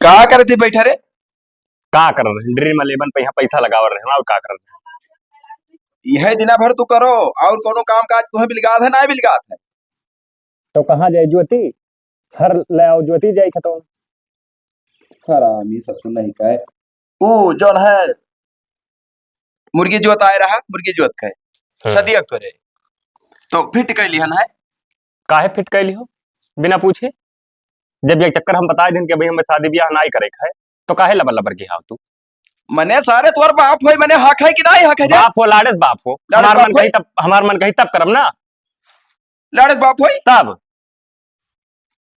का करे थे बैठा रे? का कर रहे ड्रीम 11 पे यहाँ पैसा लगाव रहे हैं और का कर रहे यह दिना भर तू करो और कोनो काम काज तुम्हें बिलगात है ना बिलगात है। तो कहाँ जाए ज्योति हर ले आओ ज्योति जाए खतो हरामी सब तो नहीं कहे ओ जौन है मुर्गी जोत आए रहा मुर्गी जोत कहे सदियक तो रे तो फिट कैली हन है काहे फिट कैली हो बिना पूछे जब ये चक्कर हम बता दें कि भाई हमें शादी ब्याह नहीं करे है तो काहे लबर लबर की हाव तू मने सारे तोर बाप होई मने हक है कि नहीं हक है रे? बाप हो लाड़ेस बाप हो हमार मन कही तब करम ना लाड़स बाप होई तब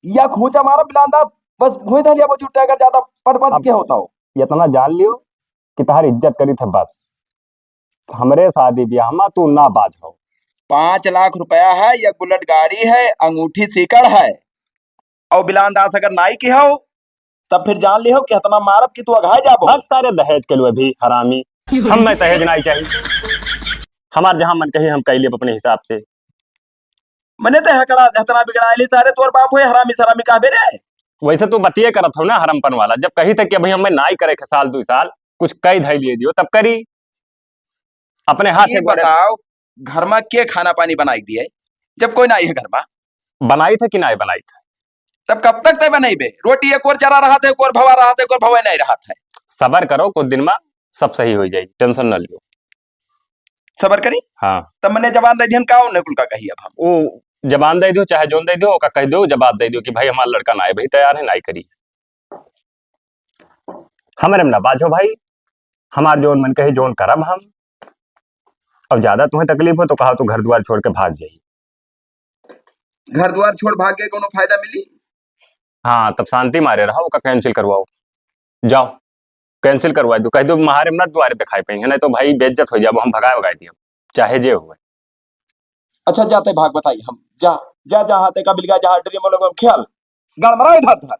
या खोचा मारा बिलांदा बस होई था वो जुटता अगर ज्यादा पद क्या होता हो इतना जान लियो कि तुम्हारी इज्जत करी थे बस हमरे शादी ब्याह में तू ना बाज हो 5 लाख रुपया है या बुलेट गाड़ी है अंगूठी सीकड़ है और बिलान दास अगर नाई की हो तब फिर जान लियो कि इतना मारब कि तू अघाय जाबो। हक सारे दहेज के लिए भी हरामी हम में दहेज नहीं चाहिए हमार जहां मन कही हम कैलिए अपने हिसाब से मने ते हकड़ा जतना बिगड़ाइली सारे तोर बाप होए हरामी सरामी कहबे रे। वैसे तू बतिये करत हो ना हरमपन वाला जब कही तक कि भाई हमें नाई करे के साल 2 साल कुछ कई धई लिए दियो तब करी अपने हाथ ये बताओ घर में के खाना पानी बनाई दिए जब कोई नहीं है घर में बनाई थे कि नहीं बनाई थे तब कब तक ते बनैबे रोटी एक और चरा रहा था एक और भवा रहा था एक और भवा नहीं रहा था। सबर करो कुछ दिन में सब सही हो जाएगी टेंशन न लियो सबर करी हाँ तब मैंने जवान दे दिहन का कुल का कही अब हम वो जबान दे दो चाहे जोन दे दो का कह दो जवाब दे दो कि भाई हमारा लड़का ना है भाई तैयार है ना करी हमारे में ना बाजो भाई हमार जोन मन कही जोन करब हम अब ज्यादा तुम्हें तकलीफ हो तो कहा तू घर द्वार छोड़ के भाग जाइए घर द्वार छोड़ भाग गए कोनो फायदा मिली हाँ तब शांति मारे रहा का कैंसिल करवाओ जाओ कैंसिल करवा दो कह दो महारे में द्वारे पे खाए पे नहीं तो भाई बेइज्जत हो जाए हम भगाए भगाए दिए चाहे जे हुए अच्छा जाते भाग बताइए हम जा जा जहाँ ते का बिलगा जहाँ ड्रीम लोग ख्याल गड़मड़ा इधर धर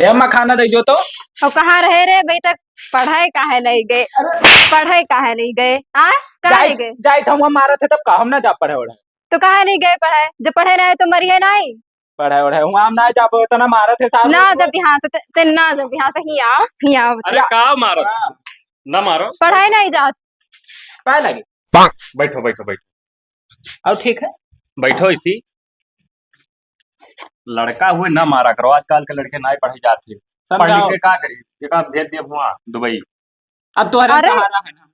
एमा खाना दे दो तो और कहाँ रहे रे भाई तक पढ़ाई काहे नहीं गए पढ़ाई काहे नहीं गए हाँ कहाँ नहीं गए जाए थे हम मारे थे तब का हम ना जा पढ़े ओढ़े तो कहाँ नहीं गए पढ़ाई जब पढ़े नहीं तो मरिए नहीं पढ़े ओढ़े हम ना जा पाए तना मारे थे साहब ना जब यहाँ से ते ना जब यहाँ से ही आओ अरे का मारो ना मारो पढ़ाई नहीं जात पाए लगे बैठो बैठो बैठो और ठीक है बैठो इसी लड़का हुए ना मारा करो आजकल के लड़के ना पढ़े जाते पढ़ लिख के का करी एक भेज दिया हुआ दुबई अब तो अरे सहारा है ना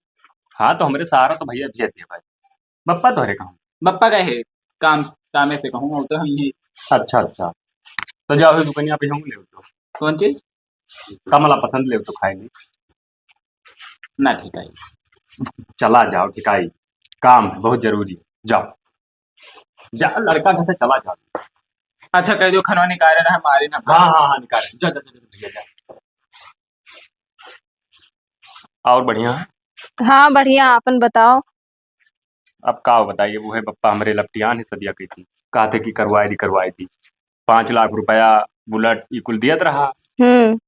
हाँ तो हमारे सहारा तो भैया भेज दिया भाई बप्पा तोहरे कहा बप्पा गए काम कामे से कहूँ तो हम ही अच्छा अच्छा तो जाओ दुकानिया पे हम ले तो कौन चीज कमला पसंद ले तो खाएंगे ना ठीक है चला जाओ ठिकाई काम है बहुत जरूरी है जाओ जा लड़का घर से चला जाओ अच्छा कह दो खनवा निकाल रहे हमारे ना हाँ हाँ हाँ निकाले जा जा जा भैया जा और बढ़िया है हाँ बढ़िया अपन बताओ अब का बताइए वो है बप्पा हमारे लपटियान है सदिया की थी कहा थे कि करवाई थी 5 लाख रुपया बुलेट ये कुल दियत रहा अब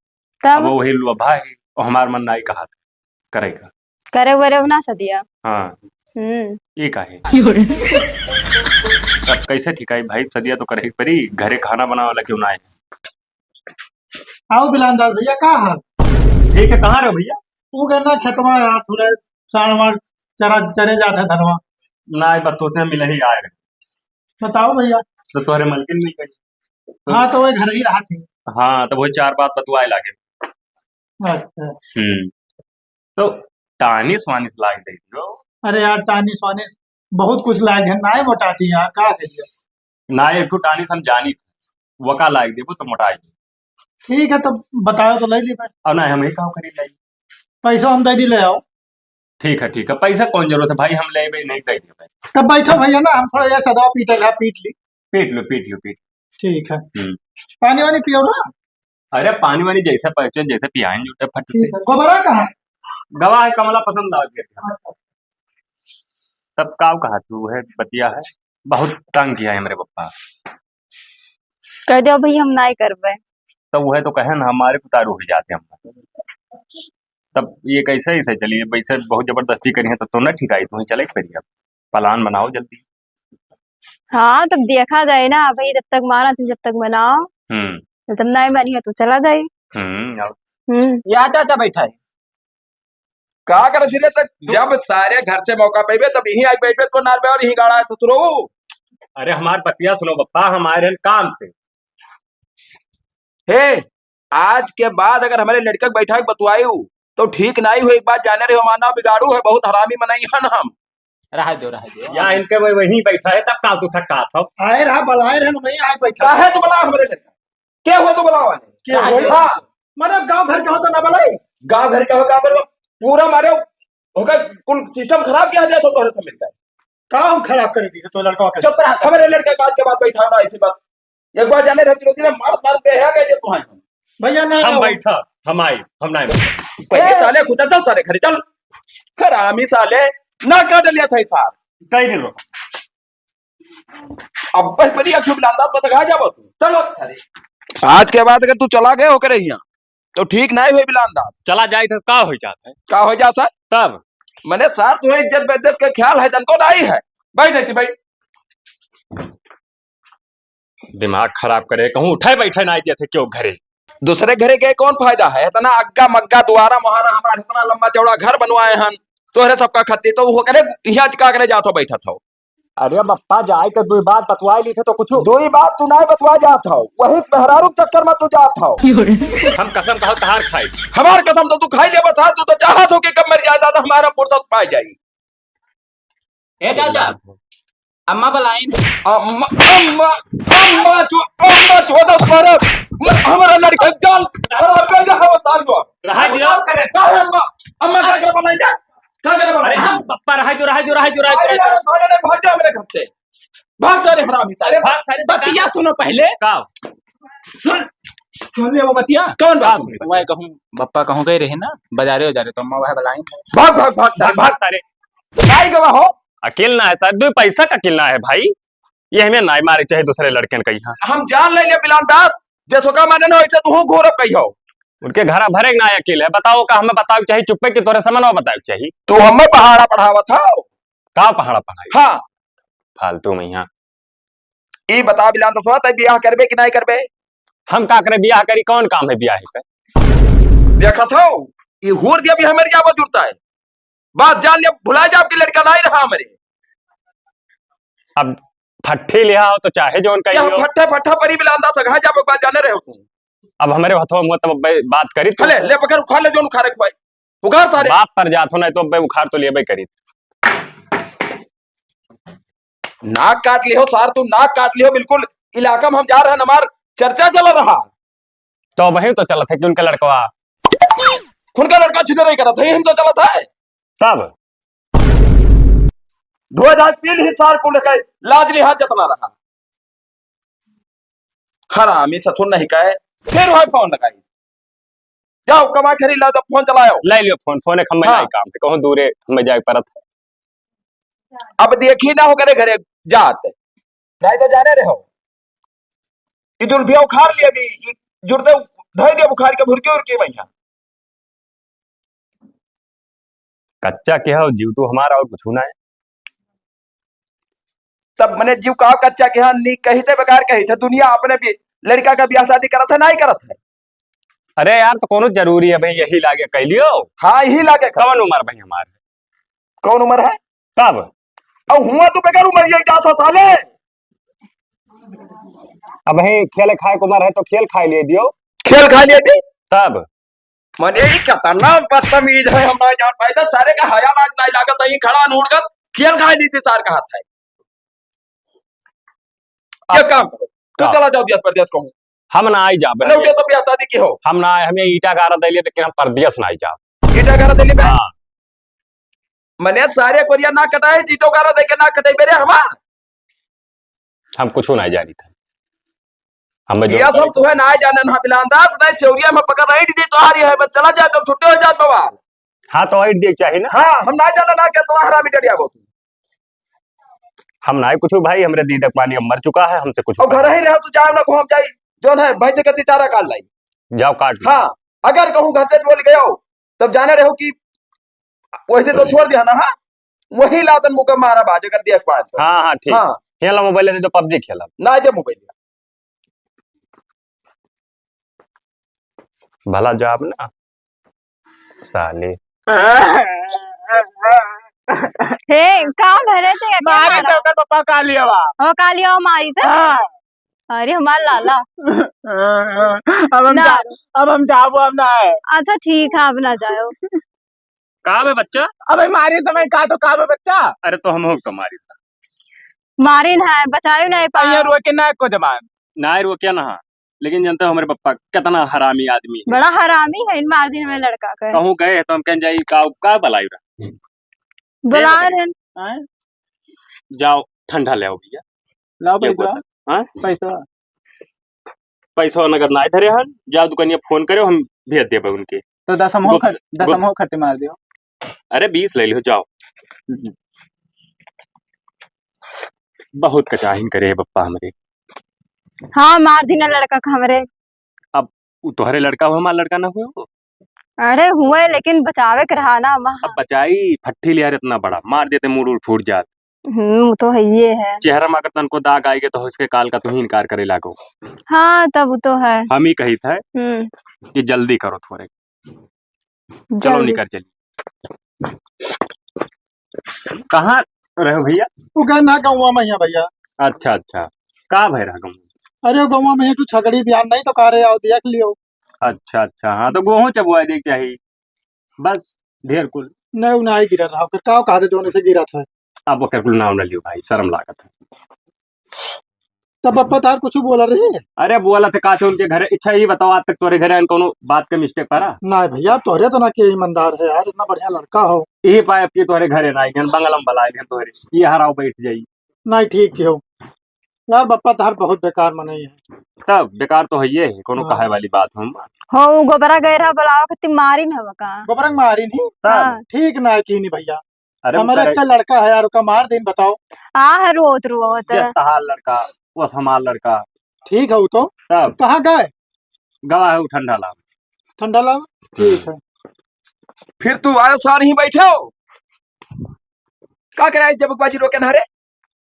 तब वही लोभा है और हमार मन नहीं कहा था करेगा करे वरे ना सदिया हाँ ये का है तब कैसे ठीक है भाई सदिया तो करे परी घरे खाना बनाने वाला क्यों ना है आओ बिलांदास भैया का हाल ठीक है कहाँ रहो भैया तू कहना खेतवा यार थोड़े सानवा चरा चरे जाते धनवा ना बत्तों से मिले ही आए बताओ भैया तो तुम्हारे मलकिन नहीं कैसे हाँ तो वही घर ही रहा थे हाँ तो वही 4 बात बतवाए लागे अच्छा तो टानिस वानिस लाग दे दियो अरे यार टानिस वानिस बहुत कुछ लायक है ना मोटाती यार का करिए ना एक तो टानिस हम जानी थी वका लाग दे वो तो मोटाई ठीक है तो बताओ तो ले ली मैं और ना हम ही काम करी लाई पैसा हम दे दी ले आओ ठीक है पैसा कौन जरूरत है भाई हम ले नहीं दे दिए भाई तब बैठो भैया ना हम थोड़ा ये सदा पीटे का पीट ली पीट लो ठीक है पानी वानी पियो ना अरे पानी वानी जैसे पहुंचे जैसे पियाएं जूटे फट ठीक है गोबरा कहाँ गवाह है कमला पसंद आ गया तब काव कहा तू है बतिया है बहुत तंग किया है मेरे पप्पा कह दो भाई हम नहीं करबे तो वो है तो कहे ना हमारे उतारू हो जाते हम तब ये कैसे ऐसे चलिए वैसे बहुत जबरदस्ती करी है तो ना ठीक आई तुम्हें चले फिर अब प्लान बनाओ जल्दी हाँ तब देखा जाए ना भाई, जब तक माना तो जब तक मनाओ, तब नहीं मानी है तो चला जाए। आओ। या चाचा बैठा है। का कर धीरे तक जब सारे घर से मौका पेबे तब यही आई बैठे को नार और यही गाड़ा है ससुरो। अरे हमार पतिया सुनो पप्पा, हम आए रहे काम से। हे आज के बाद अगर हमारे लड़का के बैठा के बतवायू तो ठीक नहीं हो, एक बात जाने रहे हो, माना बिगाड़ू है, बहुत हरामी मनाई है ना हम। रहा दो या इनके वहीं बैठा है, तब का तू सक्का था। आए रहा बुलाए रहे वही आए बैठा काहे तो बुला हमारे लड़का क्या हो तो बुलावा ने क्या हुआ? हाँ मतलब गांव घर के हो तो ना बुलाई। गांव घर का होगा पर पूरा मारे होगा कुल सिस्टम खराब किया जाए तो तोहरे से मिलता है। काम खराब कर दी तो लड़का का। चुप रहा हमारे लड़के का आज के बाद बैठा ना ऐसी बस एक बार जाने रहती रोती ने मार मार पे है गए तो हैं भैया ना हम बैठा, हम आए, हम नहीं पहले साले खुदा चल साले खरी चल हरामी साले ना काट लिया था सार कई दिन रुक। अब परी अक्सर बिलांदा तो कहा जाबो तू चलो आज के बाद अगर तू चला गए होकर यहाँ तो ठीक नहीं हुई बिलांदा चला जाए तो का हो जाता है का हो जाता तब। मैंने सार तुम्हें इज्जत बेइज्जत का ख्याल है तनको नहीं है। बैठ ऐसी बैठ दिमाग खराब करे, कहूँ उठे बैठे ना आए थे क्यों घरे। दूसरे घरे के कौन फायदा है, इतना अग्गा मग्गा द्वारा महारा हमारा इतना लंबा चौड़ा घर बनवाए हैं तोहरे सबका खत्ती तो वो करे यहाँ का करे जातो बैठा था। अरे बप्पा जाए के दो बात बतवाई ली थे तो कुछ दो ही बात तू नहीं बतवा जात हो, वही मेहरारू के चक्कर में तू जात हो। हम कसम कहो तहार खाई। हमार कसम तो तू खाई ले बस, तू तो चाहत हो कि कब मर जाता तो हमारा फुर्सत पाई जाई। ए चाचा अम्मा बुलाई। अम्मा अम्मा अम्मा चोदा पर हमारा लड़का जान खराब कर गया है साल को रहा दिया करे काहे अम्मा अम्मा क्या करे बनाई जा क्या करे बनाई। अरे हम पप्पा रहा जो भाग जा मेरे घर से, भाग सारे हरामी सारे भाग सारे बतिया सुनो पहले। का सुन ले वो बतिया कौन बात वह कहूँ बप्पा कहूँ गए रहे ना बाजारे हो जा रहे तो अम्मा वह बुलाई। भाग भाग भाग सारे भाग सारे नहीं गवा हो। अकेला है सर, दो पैसा का अकेला है भाई, ये हमें नाई मारे चाहे दूसरे लड़के कही हाँ। हम जान ले बिलान दास जैसो का माने ना वैसे तू घोर कही हो उनके घर भरे ना अकेले है। बताओ का हमें बताओ चाहिए चुप्पे की तोरे समझ बताओ चाहिए। तू हमें पहाड़ा पढ़ावा था का पहाड़ा पढ़ाई हाँ फालतू में यहाँ। ये बता बिलान दसवा तय ब्याह करबे कि नहीं करबे। हम का करे ब्याह करी, कौन काम है ब्याह का। देखा था ये होर दिया भी हमारे जावा जुड़ता है, बात जान लिया भुला जा आपकी लड़का नहीं रहा हमारे। अब फट्ठी लिया हो तो चाहे जो उनका क्या फट्टा फट्टा परी बिलांदा सगा जा बात जाने रहे हो तुम। अब हमारे हथो मुंह तब बात करी तो ले पकड़ उखाड़ ले जो उखाड़ रखवाई उखाड़ सारे बाप पर जात हो नहीं तो अब उखाड़ तो लिए करी। नाक काट लियो सार, तू नाक काट लियो बिल्कुल इलाका में हम जा रहे हैं हमार चर्चा चल रहा तो वही तो चला था कि उनका लड़का उनका लड़का छिदे नहीं करा था हम तो चला था तब 2003 ही साल को लेकर लाज लिहाज जतना रहा हरामी ससुर नहीं कहे फिर वह फोन लगाई जाओ कमा खरी ला तो फोन चलाओ ले लियो फोन, फोन एक हम हाँ। काम थे कहूँ दूरे हमें जाए परत अब देखी ना हो करे घरे जात नहीं तो जाने रहो इधर भी उखाड़ लिया भी जुड़ते धोई दिया बुखार के भुरके उरके मैया कच्चा क्या हो जीव तू हमारा और कुछ ना है। तब मैंने जीव का कच्चा के हाँ नी कही थे बेकार कही थे दुनिया अपने भी लड़का का ब्याह शादी करा था नहीं करत है। अरे यार तो कौन जरूरी है भाई यही लागे कह लियो। हाँ यही लागे कौन उम्र भाई हमारे कौन उम्र है तब अब हुआ तो बेकार उम्र यही जाता साले। अब भाई खेल खाए को उम्र है तो खेल खाए लिए दियो खेल खा लिए थी तब मने ही खतरनाक बदतमीज है हम नहीं जान पाए सारे का हया लाज नहीं लागत यही खड़ा नूड़कर खेल खा ली थी सार का हाथ है। क्या काम करो तू चला जाओ दिया परदेश कहूँ हम ना आई जा लौटे तो ब्याह शादी की हो हम ना आए हमें ईटा गारा दे लिए लेकिन हम परदेश ना आई जा ईटा गारा दिल्ली में हाँ। मने सारे कोरिया ना कटाए चीटो गारा दे के ना कटे मेरे हमार हम कुछ नहीं जानी था हमें यह सब तुम्हें ना जाने ना बिलांदास नहीं सेवरिया में पकड़ रही थी तो हारी है बस चला जाए तो छुट्टे हो जाए बवाल। हाँ तो आई देख चाहिए ना हाँ हम ना जाना ना क्या तुम्हारा मिटरिया वो हम ना कुछ भाई हमरे दीदक पानी अब मर चुका है हमसे कुछ और घर ही रहो तू जाओ ना घूम जाई जो है भाई से कति चारा काट लाई जाओ काट लो। हाँ अगर कहूँ घर से बोल गए हो तब जाने रहो कि वैसे तो छोड़ दिया ना। हाँ वही लातन मुका मारा बाज कर दिया पांच हाँ हाँ ठीक हाँ खेला मोबाइल दे तो पबजी खेला ना दे मोबाइल भला जाब ना साले। हे का भरे थे क्या मारी मारा? तो कर पापा का लिया वा हो का लिया हो मारी से? हाँ। अरे हमारा लाला अब हम ना। अब हम जाबो अब ना है। अच्छा ठीक है, अब ना जाओ। कहाँ है बच्चा? अब मारी तो मैं का तो का बच्चा अरे तो हम हो कमारी सा मारी ना है, बचायो नहीं ये पाओ। रोए के ना को जमान ना वो क्या ना, लेकिन जानते हो हमारे पप्पा कितना हरामी आदमी है। बड़ा हरामी है इन मार दिन में लड़का का। कहूँ गए तो हम कहें जाई का बलाई रहा बुला रहे हैं। हैं? जाओ ठंडा ले आओ भैया। लाओ ये पैसा बोतल, हाँ पैसा पैसा नगद ना धरे हन, जाओ दुकानिया फोन करो हम भेज देबे उनके। तो दसम हो खट्टे मार दियो। अरे 20 ले लो जाओ। बहुत कचाहिन करे है पप्पा हमारे। हाँ मार दिन लड़का का हमरे। अब वो तुम्हारे लड़का हो हमारा लड़का ना हुआ। अरे हुए लेकिन बचावे के रहा ना वहाँ। अब बचाई फट्टी लिया इतना बड़ा मार देते मुंह उड़ फूट जात। वो तो है ये है। चेहरा में अगर तनको दाग आएगा तो उसके काल का तो ही इनकार करे लागो। हाँ तब तो है। हम ही कही था हम्म। कि जल्दी करो थोड़े, चलो जल्दी। निकल चलिए। कहाँ रहे हो भैया? वो गए ना गौवा में यहाँ भैया। अच्छा अच्छा, का भय रहा गाँव? अरे गौवा में तू छगड़ी बयान नहीं तो कह रहे आओ देख लियो। अच्छा अच्छा, हाँ तो गेहूं चबुआ देख चाहिए बस ढेर कुल। नहीं ना ही गिरा रहा फिर का कहा जोने से गिरा था। अब वो कुल नाम न लियो भाई, शर्म लागत है। तब अब तार कुछ बोला रही है। अरे बोला थे काचे उनके घर, इच्छा ही बताओ आज तक तुम्हारे घर कोनो बात के मिस्टेक पड़ा? ना भैया तोहरे तो ना के ईमानदार है यार, इतना बढ़िया लड़का हो। यही पाए अब की तुम्हारे घरे ना आई बंगलम बलाए तुम्हारे ये हराओ बैठ जाई। नहीं ठीक हो यार, बप्पा तार बहुत बेकार मनई है। तब बेकार तो है ये कोनो हाँ। कहे वाली बात हम। हो गोबरा गए रहा बुलाओ कति मारी न का। गोबरंग मारी नहीं तब ठीक ना की नहीं भैया। अरे हमारे एक लड़का है यार, उसका मार दिन बताओ। आ है रोत रोत। तहार लड़का वो हमार लड़का। ठीक है वो तो। तब कहाँ गए? गवा है वो ठंडा ला ठंडा ला ठीक है। फिर तू आयो सार ही बैठे हो का करे जबकबाजी रोके ना रे।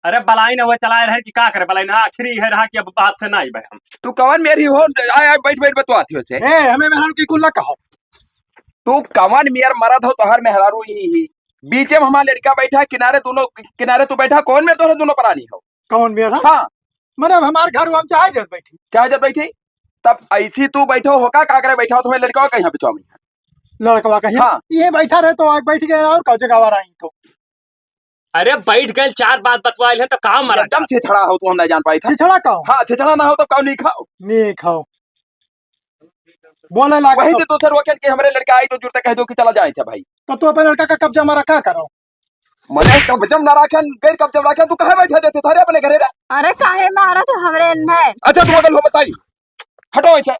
अरे बलाई ना वो चलाए रहे कि का करे बलाई ना आखिरी है रहा कि अब बात से ना आई भाई हम। तू कवन मेरी हो आय आय बैठ बैठ बतवाती हो से। ए हमें मेहरारू की कुल्ला कहो। तू कवन मेयर मरद हो तोहर मेहरारू ही बीच में हमारा लड़का बैठा किनारे दोनों किनारे तू बैठा कौन मेरे तोहरे दोनों प्राणी हो। कौन मेरा? हाँ मतलब हमारे घर हम चाहे जब बैठी। चाहे जब बैठी तब ऐसी तू बैठो होका का करे बैठा हो तुम्हें लड़का कहीं बिचवा में लड़कवा कहीं हाँ। ये बैठा रहे तो आज बैठ गए और कौ जगह रही तो। अरे बैठ गए चार बात बतवाइल है तो कहाँ मरा एकदम छिछड़ा हो तू हम नहीं जान पाई था। छिछड़ा कहो। हाँ छिछड़ा ना हो तो कौ नहीं खाओ नहीं खाओ बोले लागे वही तो। से दूसरे रोके के हमारे लड़का आई तो जुड़ते कह दो कि चला जाए भाई। तो तू अपने लड़का का कब्जा मारा क्या करो? मने कब्जम ना राखन गैर कब्जम राखन तू कहे बैठे देते सारे अपने घरे रे। अरे काहे मारा तो हमरे है। अच्छा तू बगल हो बताई हटो ऐसे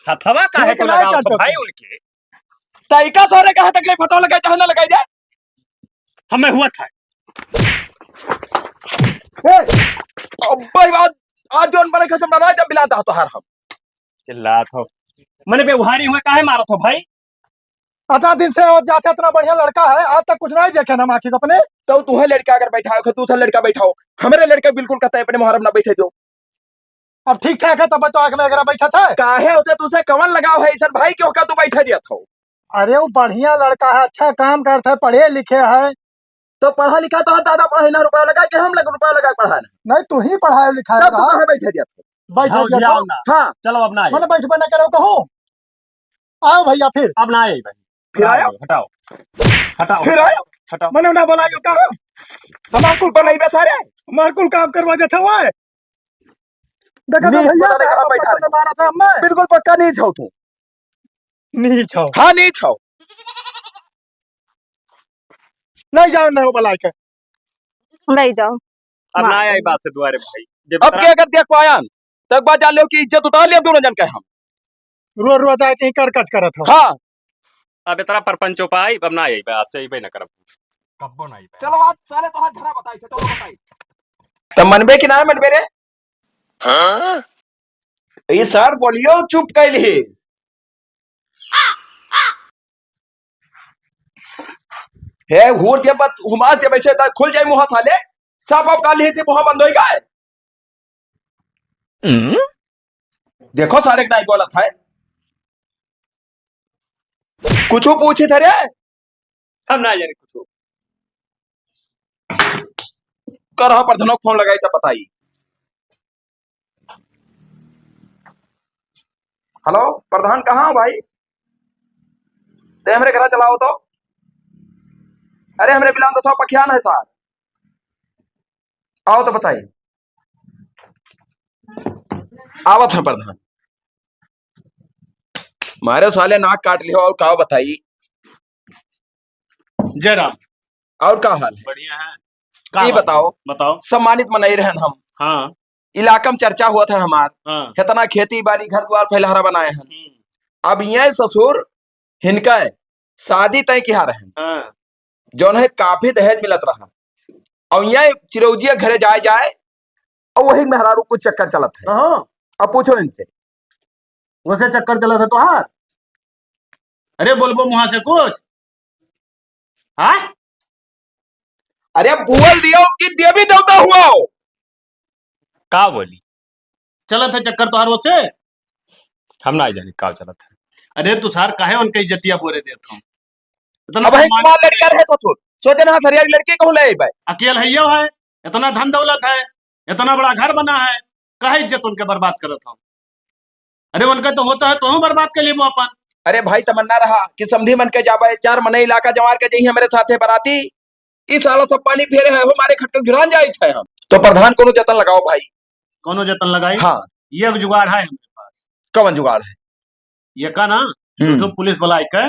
हथवा काहे के लगाओ तो भाई उनके तरीका सारे कहा तकलीफ हटो लगाए चाहे ना लगाई जाए हमें हुआ था। अब भाई बात आज जोन बने खत्म ना जब बिलाता तो हार हम चिल्ला था मैंने व्यवहारी हुए काहे मारा था भाई। अता दिन से और जाते इतना बढ़िया लड़का है आज तक कुछ नहीं देखे ना आखिर अपने। तो तुम्हें लड़का अगर बैठाओ तो दूसरा लड़का बैठाओ हमारे लड़का बिल्कुल कहता है अपने मुहर्रम ना बैठे दो। अब ठीक ठाक है तब तो आग में अगर बैठा था। काहे होते तुझसे कवन लगाव है सर भाई क्यों का तू बैठा दिया था। अरे वो बढ़िया लड़का है, अच्छा काम करता है, पढ़े लिखे है। तो पढ़ा लिखा तो दादा पढ़ाई ना रुपया लगा के हम लग रुपया लगा पढ़ा नहीं तू ही पढ़ाया लिखाया तब तू कहे बैठा दिया था। बैठा दिया जाओ तो। ना हाँ चलो अब ना आए मैंने बैठ बना करो कहूँ आओ भैया फिर। अब ना आई भाई फिर आयो हटाओ हटाओ फिर आयो हटाओ। मैंने ना बनाया कहा हमारे कुल बनाई बे सारे हमारे कुल काम करवा देते हुआ है। देखा नीच भैया बना कहाँ बैठा रहे। मारा था मैं। बिल्कुल पक्का नहीं छो तू। नहीं छाओ हाँ नहीं छो नहीं जाओ नहीं बला के ले जाओ। अब ना आई बात से दोबारे भाई अब क्या कर दिया पायान तो एक बात जान लो कि इज्जत उतार लिया दोनों जन के हम। रो रो जाए कहीं कर कट करत हो। हाँ अब इतना परपंचो पाई अब ना आई बात से ही पे ना करब कब्बो ना आई। चलो बात साले तो हाथ धरा बताई चलो बताई तो मनबे कि ना मनबे रे। हाँ ये सर बोलियो चुप कैली है हुर के बात हुमा के वैसे खुल जाए मुंह साले साफ आप काली से मुहा बंद होई गए। देखो सारे नाई गलत है। कुछ पूछी थे रे हम ना जाने कुछ। कर प्रधानों को फोन लगाई तो बताई। हेलो प्रधान कहाँ हो भाई? ते हमरे घर चलाओ तो। अरे हमरे बिलान तो 100 पखियान है सर। आओ तो बताइए। आवत है प्रधान। मारे साले नाक काट लियो और का बताइए। जय राम। और का हाल है? बढ़िया है। ये बताओ। बताओ। सम्मानित मनाई रहन हम। हाँ इलाका में चर्चा हुआ था हमार। हाँ। कितना खेती बाड़ी घर द्वार फैलहारा बनाए हैं। अब यहाँ ससुर हिनका है शादी तय किया रहे हाँ। जौन है काफी दहेज मिलत रहा। और यहाँ चिरौजिया घरे जाए जाए और वही मेहरारू कुछ चक्कर चलत है। अब पूछो इनसे। वैसे चक्कर चला था तुहार? अरे बोलबो वहां से कुछ। हाँ अरे बुअल दियो कि देवी देवता हुआ हो। का बोली? चला था चक्कर तुहार वैसे। हम ना जाने का चलत है। अरे तुषार काहे उनके इज्जतिया बोले देता हूँ। अब है कुमार लड़का रहे ससुर सोचे ना सरिया लड़के कहूं ले भाई। अकेल है इतना धन दौलत है, इतना बड़ा घर बना है, काहे इज्जत उनके बर्बाद करत हूँ। अरे उनका तो होता है तो हम बर्बाद के लिए वो अपन। अरे भाई तमन्ना रहा कि समधी मन के जाबे 4 मने इलाका जवार के जही हमारे साथे बराती। इस साला सब पानी फेरे है हमारे खटक गिरान जाई थे हम। तो प्रधान कोनो जतन लगाओ भाई। कोनो जतन लगाई? हाँ ये एक जुगाड़ है हमारे पास। कवन जुगाड़ है? ये का ना तो पुलिस बुलाई के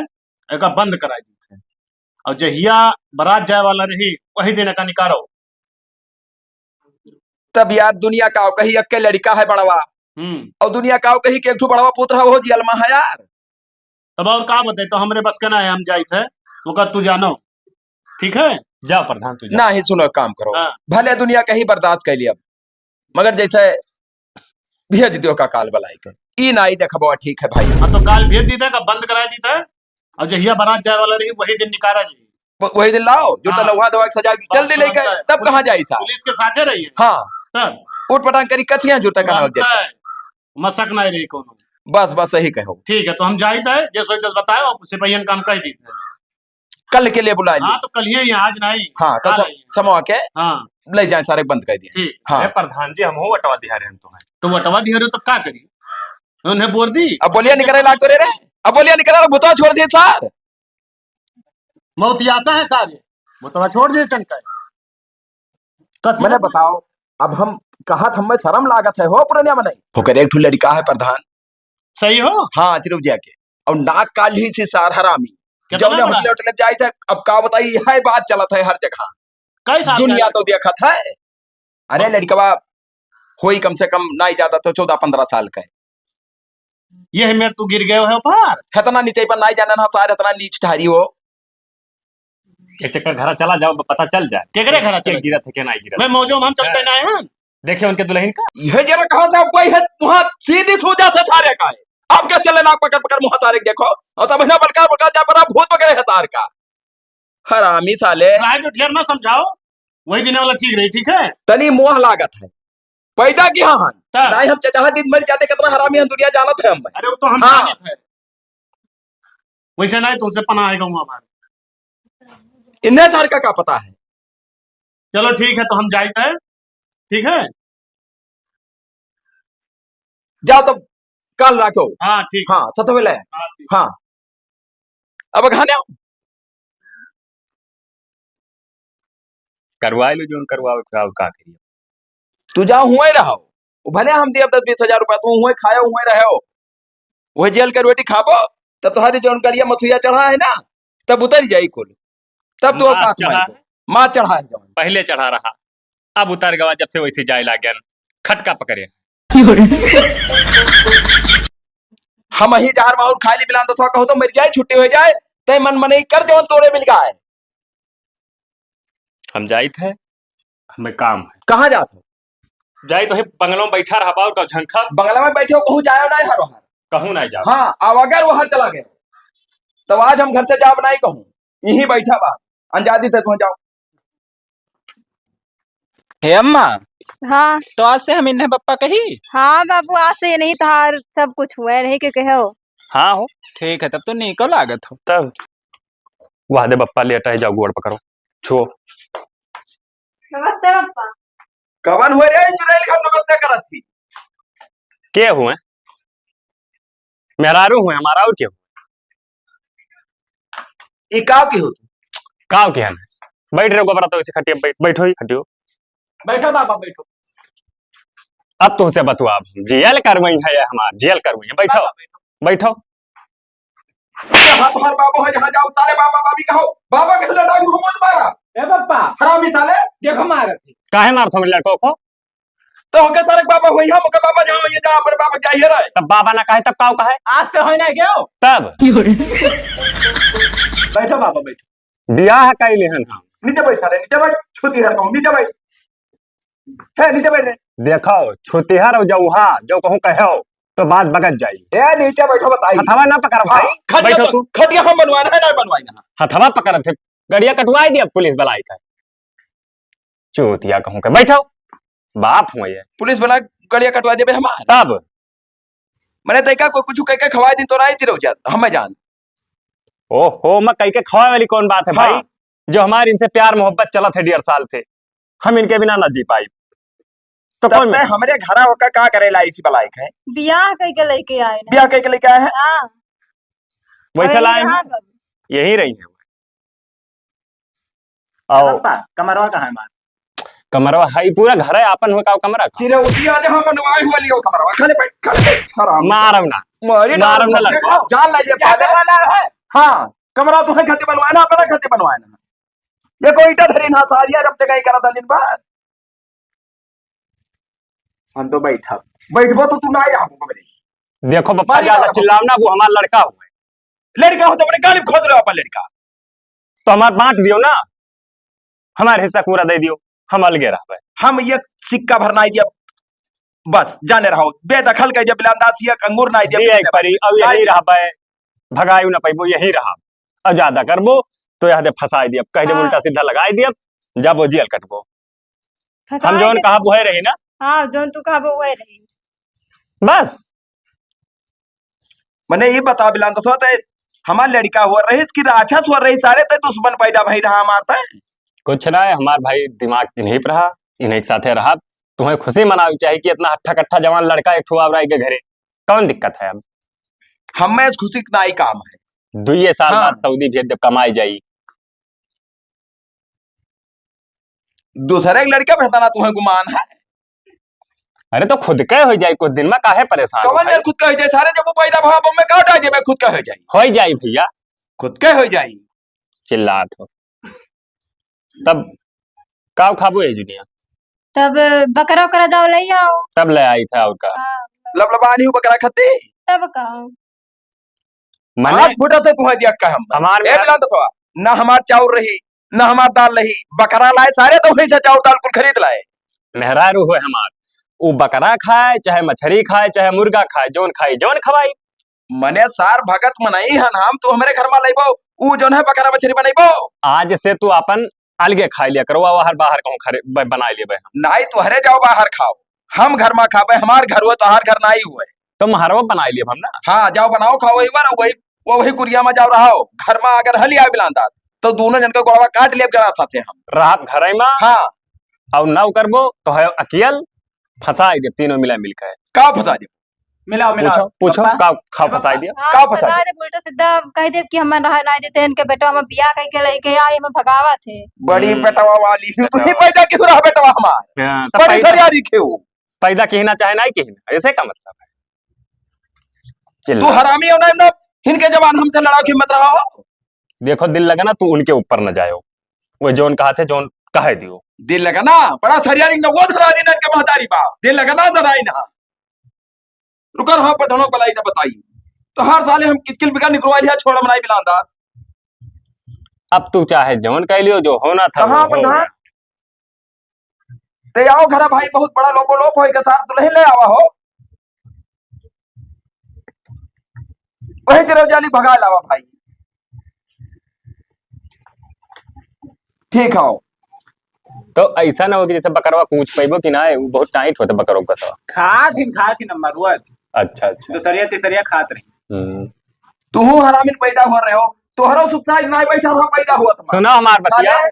एका बंद कराई दी थे। और जहिया बारात जाए वाला रही वही दिन का निकारो। तब यार दुनिया का कही अक्के लड़का है बड़वा और दुनिया का कही के एक ठो बड़वा पुत्र है वो जियलमा है यार। तब और का बताए तो हमरे बस के ना है हम जाई थे वो का तू जानो। ठीक है जा प्रधान तू जा। ना ही सुनो काम करो। हाँ। भले दुनिया कहीं बर्दाश्त कर लिया मगर जैसे भेज दियो का काल बलाई के ई नाई देखबो ठीक है भाई। हाँ तो काल भेज दी था का बंद करा दी था। और जहिया बारात जाए वाला रही वही दिन निकारा जी। वही दिन लाओ जो हाँ। तनवा दवा सजा जल्दी लेके तब कहाँ जाई सा। पुलिस के साथे रही है हाँ तब उठ पटांग करी कचियां जुटा का बनता है, मसक नहीं रही कोनो। बस बस सही कहो। ठीक है तो हम जाई थे जैसे दस बताओ सिपहियन काम कह दी थे। कल के लिए बुला लियो। हाँ तो कल ही आज नहीं। हाँ कल कल आई। समवा के हाँ ले जाए सारे बंद कर दिए। ठीक। हाँ अरे प्रधान जी हम हो वटवा दिहा रहे हैं तुम्हें। तो वटवा दिया तो क्या करी उन्हें बोल दी। अब बोलिया निकले लाग तो रे अब बोलिया निकले भूतवा छोड़ दिए सर। मौतियासा है सारे वटवा छोड़ दिए शंकर। मैंने बताओ अब हम कहा हमें शर्म लागत है हो पुरानिया में नहीं होकर एक ठो लड़का है प्रधान। सही हो। हाँ चिरुजिया के और नाक काली से सार हरामी कितना जब ने बड़ा? होटल होटल जाए थे। अब का बताइए यह बात चलत है हर जगह कई साल दुनिया तो देखत है। अरे लड़कवा होई कम से कम नहीं ज्यादा तो 14-15 साल का है। ये है मेरे तू गिर गए हो पार। इतना नीचे पर नहीं जाना सार इतना नीच ठहरी हो। एक चक्कर घर चला जाओ पता चल जाए केकरे घर चले गिरा थे क्या नहीं गिरा। मैं मौजो में हम चलते ना हैं। देखे उनके दुल्हन का यह जरा कहां से कोई है वहां सीधी सोजा से सारे का है। आप क्या चले नाक पकड़ पकड़ मुंह सारे देखो और तब ना बड़का बड़का जा बड़ा भूत पकड़े है सार का हरामी साले। राय जो ढेर ना समझाओ वही दिन वाला ठीक रही। ठीक है तनी मोह लागत है पैदा की हाँ नहीं हम चाचा दिन मर जाते कितना हरामी हम दुनिया जानत है हम। अरे वो तो हम हाँ। जानित है वैसे नहीं तुमसे पना आएगा वहां बाहर। इन्हें सार का क्या पता है। चलो ठीक है तो हम जाते हैं। ठीक है जाओ तब कल रखो। हाँ ठीक। हाँ सतवे ले। हाँ ठीक। हाँ अब खाने आओ करवा लो जो करवाओ का करिए। तू जा हुआ ही रहो भले हम दिए 10-20 हजार रुपया तू हुए खाया हुए रहे वही जेल का रोटी खाबो तब तुम्हारी जो गलिया मसुइया चढ़ा है ना तब उतर जाई कुल तब तो माँ चढ़ा है जवान। पहले चढ़ा रहा अब उतर गवा जब से वैसे जाए लागन खटका पकड़े। हम ही जहर माहौल खाली बिलान दसवा कहो तो मर जाए छुट्टी हो जाए तय मन मने कर जवन तोड़े मिल गए। हम जाई थे हमें काम है। कहाँ जाते हो? जाई तो बंगलों में बैठा रहा और झंखा बंगला में बैठे हो कहूँ जाए ना हर वहां कहूँ ना जाओ। हाँ अब अगर वहां चला गए तो आज हम घर से जा बनाई कहूँ यही बैठा बा अंजादी तक पहुंच जाओ। हे अम्मा, हाँ तो आज से हम इन्हें पप्पा कही। हाँ बाबू, आज से नहीं तहार सब कुछ हुआ रही के कहो। हाँ हो, ठीक है, तब तो निको लागत हो। तब वहां दे बप्पा लेटा है, जाओ गोड़ पकड़ो छुओ। नमस्ते पापा। कवन हुए रे चुड़ैल का नमस्ते करत थी। के हुए मेहरारू हुए हमारा और क्यों ई काव की हो तू? काव के हन बैठ रहे गोबरा तो इसे खटिया बैठो ही खटियो। बैठो बाबा बैठो। अब तुमसे बतुआ अब हम जेल करवई है हमार जेल करवई है। बैठो बैठो। हाथ हर बाबू है जहां जाओ साले बाबा बाबी कहो। बाबा के लड़ाई मोहम्मद मारा। ए पप्पा, हरामी साले। देखो मारत थी। काहे मारथो मेरे लड़को को? तो होके सारे बाबा होई हम के बाबा जहां ये जा पर बाबा क्या ही रहे। तब बाबा ना कहे तब काव कहे आज से होई ना गयो। तब बैठो बाबा बैठो। बियाह कैले हन हम। नीचे बैठ साले नीचे बैठ। छुती हर कहूं नीचे बैठ। है नीचे बैठ रे। देखो छुतिहर और जौहा जो कहूं कहो तो बात बगत जाई। ए नीचे बैठो बताई। हथवा ना पकड़ भाई बैठो तू। खटिया हम बनवाना है ना बनवाई ना। हथवा पकड़ थे गड़िया कटवाई दिया पुलिस बलाई का चूतिया कहूं के बैठो बाप हुए ये पुलिस बना गड़िया कटवा देबे हमार। तब मैंने तैका को कुछ कह के खवाई दिन तो राई चिरौ जात हम जान। ओहो मैं कहीं के खवाए वाली कौन बात है हाँ। भाई जो हमारी इनसे प्यार मोहब्बत चला थे 1.5 साल थे हम इनके बिना न जी पाई तो तब कौन मैं हमरे घरा होकर का करेला इसी बलायक है। बियाह कई के लेके आए ना। ब्याह के लेके आए हैं। हाँ वैसे अरे लाए यहाँ हैं बाबू। यही रही है आओ पप्पा कमरवा कहाँ है मार? कमरवा हाई पूरा घर है आपन हुआ का कमरा का चिरौ उठिया जहां बनवाई हुआ लियो कमरवा खाले बैठ हराम। मारम ना मारे मारम ना लड़को जान लीजिए फादर वाला है। हां कमरा तो है खत्ते बनवाना अपना खत्ते बनवाना। ये कोई ईटा धरी ना सारिया जब तक ही करा था दिन भर। हम तो बैठबो तो तू ना आया हमको मेरे। देखो बप्पा मारी ज्यादा मारो। चिल्लाओ ना वो हमारा लड़का हुआ है लड़का हो तो अपने गालिब खोज रहे हो अपन लड़का। तो हमारा बांट दियो ना हमारे हिस्सा पूरा दे दियो हम अलगे रह हम ये सिक्का भरना दिया बस जाने रहो बेदखल के जब बिलांदासी या कंगूर ना दिया एक परी अब यही रह पाए भगायु ना पाइबो यही रहा अब ज्यादा करबो तो यहाँ दे फंसाई दिया कह दे हाँ। उल्टा सीधा लगाई दिया जब वो जेल कटबो हम फंसाए जौन के- कहा वो है रही ना हाँ जोन तू कहा वो वही रही। बस मैंने ये बता बिलान तो सोते हमार लड़का हुआ रही इसकी राक्षस हुआ रही सारे ते दुश्मन पैदा भई रहा मारता है। कुछ ना है हमार भाई दिमाग इन्हीं पर रहा इन्हीं के साथे रहा तुम्हें खुशी मनावी चाहिए कि इतना हट्ठा कट्ठा जवान लड़का एक ठुआ के घरे कौन दिक्कत है अब हम में इस खुशी का ही काम है। 2 साल हाँ। बाद सऊदी भेज दे कमाई जाई दूसरे लड़का भेजना तुम्हें गुमान है। अरे तो खुद के हो जाए कुछ दिन में काहे परेशान हो कवन भाई? ने खुद कह जाए सारे जब वो पैदा भाव में का हटा जाए खुद कह जाए हो जाई भैया खुद के हो जाए। चिल्लात हो तब काव खाबो है दुनिया तब बकरा उकरा जाओ ले आओ। तब ले आई था और का लबलबानी हूं बकरा खत्ते तब कहो मने हाथ फुटा से तुम्हें दिया का हम हमार ए बिलान तो ना हमार चाउर रही ना हमार दाल रही बकरा लाए सारे तो वहीं से चाउर दाल कुल खरीद लाए। मेहरारू हुए हमार वो बकरा खाए चाहे मछली खाए चाहे मुर्गा खाए जौन खाई जौन खवाई मने सार भगत मनई हन हम तो हमारे घर में लेबो ऊ जोन है बकरा मछली बनैबो। आज से तू अपन अलगे खा लिया करो बाहर बाहर कहूँ खरे बना लिए हम नाई तो हरे जाओ बाहर खाओ हम घर में खाबे हमार घर हुए तो हर घर ना ही हुए। तुम हरवा बना लिए हम ना हाँ जाओ बनाओ खाओ वही बार वही कुरिया में जाओ रहो घर में अगर हल आए बिलांदा तो दोनों जन का गोड़वा काट लिया जरा साथे हम रात घर में हाँ और नौ करबो तो है अकियल फंसाई दे तीनों मिला मिलकर का फंसा दे मिलाओ मिलाओ पूछो पूछो पप्पा, का खा फंसाई दिया हाँ का फंसा फंसा दे उल्टा सीधा कह दे कि हम रह ना देते इनके बेटा हम बियाह कह के लेके आए हम भगावा थे। बड़ी हम्म। बेटवा वाली तू ही पैदा क्यों रहा बेटवा हमार हाँ, तब बड़ी पैदा सरियारी खेऊ पैदा कहना चाहे ना कहना ऐसे का मतलब है तू चिल्ला हरामी हो ना इनके जवान हमसे लड़ाओ की मत रहा हो। देखो दिल लगा ना तू उनके ऊपर न जाओ वो जोन कहा थे जोन कहे दियो दिल लगा ना बड़ा सरियारी न वो धरा देना के महतारी बाप दिल लगा ना जरा ही ना रुकर हाँ पठनों बलाई ना बताई तो हर साले हम किचकिल बिका निकलवाई है छोड़ बनाई बिलांदास अब तू चाहे जोन कह लियो जो होना था वो कहाँ हो प्रधान गया। ते आओ घरा भाई बहुत बड़ा लोप हो के साथ दुल्हन ले आवा हो वही चिरौ जाली भगा लावा भाई ठीक हो तो ऐसा ना हो कि जैसे बकरवा पूछ पैबो कि ना वो बहुत टाइट होता बकरों का तो। खा थी नंबर हुआ थी अच्छा अच्छा। दूसरिया तीसरिया खात रही। तू हरामिन पैदा हो रहे हो, तोहरो सुखसा ना बैठा रहो पैदा हुआ तुम्हारा। सुनो हमार बतिया, साले,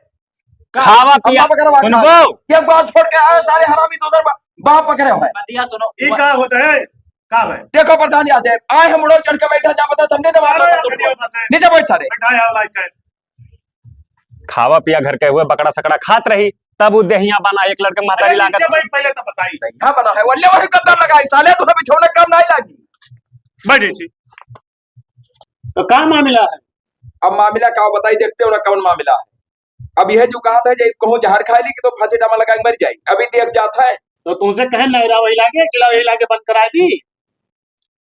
खावा पिया अम्मा बकरवा खा सुनबो। ये बात छोड़ के आए सारे हरामी तो उधर बाप पकड़े हुए। बतिया सुनो ये क्या होता है का भाई देखो प्रधान याद है आए हम लोग चढ़ के बैठा जा बता समझे तो नीचे बैठ सारे। बैठाया लाइक है खावा पिया घर के हुए बकरा सकड़ा खात रही, तब वो देहिया बना एक लड़के महतारी अरे लागत नीचे बैठ पहले तो बताई हां बना है वल्ले वही कदम लगाई साले तुम्हें बिछोने काम नहीं लगी। बैठे थी तो क्या मामला है। अब मामला का बताई देखते हो ना कौन मामला है। अब यह जो कहा था जे कहो जहर खा ली कि तो फांसी डामा लगा के मर जाए, अभी देख जाता है। तो तुमसे कहे नहरा वही लागे किला वही लागे बंद करा दी।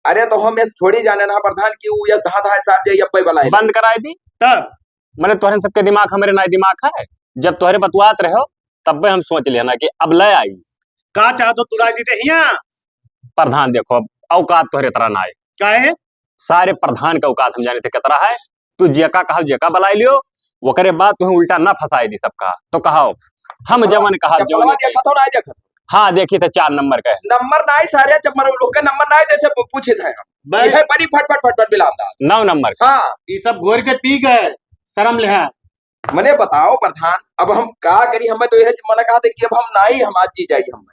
अरे तो हम थोड़ी जाने ना प्रधान की वो ये धा धा सार जाई अब बलाई बंद कराई दी। तब मैंने तोहरे सबके दिमाग हमारे ना दिमाग है, जब तोहरे बतवात रहे हो तब हम सोच लिया ना कि अब ले आई। का चाहतो तू राजी थे हिया प्रधान देखो अब औकात तोहरे तरह ना आए, काहे सारे प्रधान का औकात हम जाने थे कितना है। तू जेका कहा जेका बलाई लियो, वो करे बात तुम्हें उल्टा ना फंसाई दी सबका। तो कहो हम जवन कहा जवन देखा तो ना देखा हाँ देखी थे 4 नंबर का नंबर ना ही सारे जब मरो लोग के नंबर ना ही जैसे पूछे थे हम भाई ये बड़ी फट फट फट फट बिलांदा 9 नंबर का। हां ये सब घोर के पी गए शर्म ले है। मने बताओ प्रधान अब हम का करी। हमें तो यह मना कहा था कि अब हम ना ही हम आज जी जाई हम।